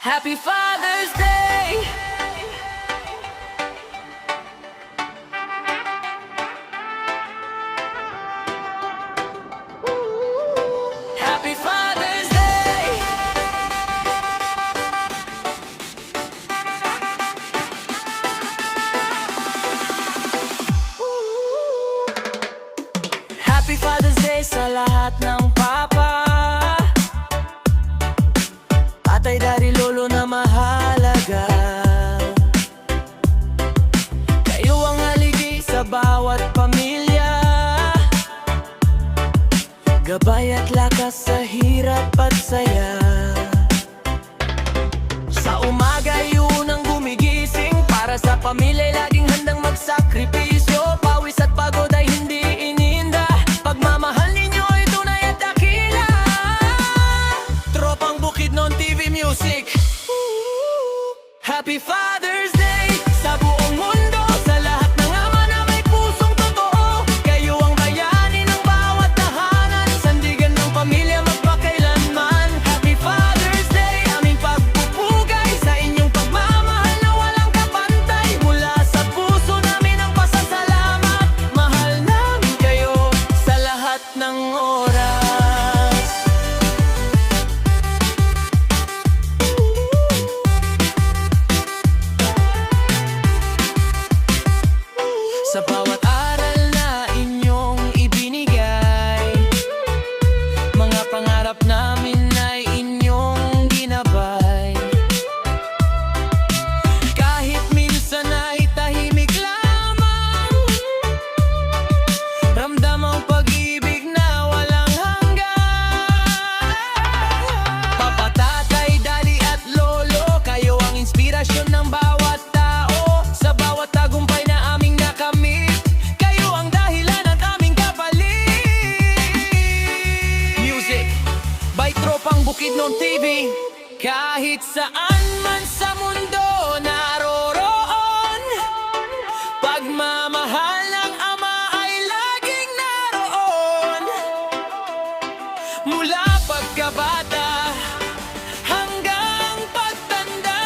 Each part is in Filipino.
Happy Father's Day! Happy Father's Day! Happy Father's Day sa lahat ng papa, tatay, daddy, lolo na mahalaga. Kayo ang haligi sa bawat pamilya, gabay at lakas sa hirap at saya. Sa umaga yun ang gumigising, para sa pamilya laging handang magsakripisyo. Pawis at pagod ay hindi iniinda, pagmamahal ninyo ay tunay at dakila. Tropang Bukidnon TV Music. Happy Father's Day sa buong mundo, sa lahat ng ama na may pusong totoo. Kayo ang bayani ng bawat tahanan, sandigan ng pamilya magpakailanman. Happy Father's Day, aming pagpupugay sa inyong pagmamahal na walang kapantay. Mula sa puso namin ang pasasalamat, mahal namin kayo sa lahat ng oras. Sa bawat aral na inyong ibinigay, mga pangarap namin ay inyong ginabay. Kahit minsan ay tahimik lamang, ramdam ang pag-ibig na walang hanggan. Papa, tatay, daddy at lolo, kayo ang inspirasyon ng bawat tao. Sa bawat tagumpay na aming nakamit, kayo ang dahilan at aming kapalit. Music by Tropang Bukidnon TV. Kahit saan man sa mundo naroroon, pagmamahal ng ama ay laging naroon. Mula pagkabata hanggang pagtanda,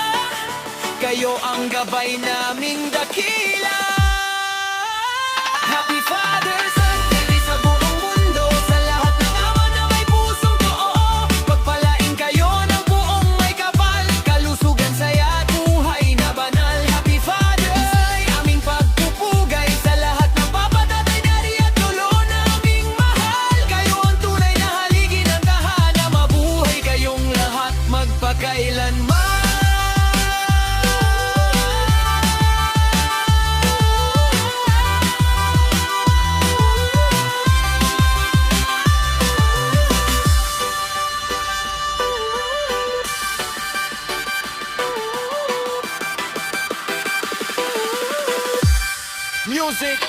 kayo ang gabay naming dakila. Happy Father's Day sa buong mundo, sa lahat ng ama na may pusong totoo. Pagpalain kayo ng buong may kapal, kalusugan, saya at buhay na banal. Happy Father's Day, aming pagpupugay sa lahat ng papa, tatay, daddy at lolo na aming mahal. Kayo ang tunay na haligi ng tahanan, mabuhay kayong lahat magpakailanman. Music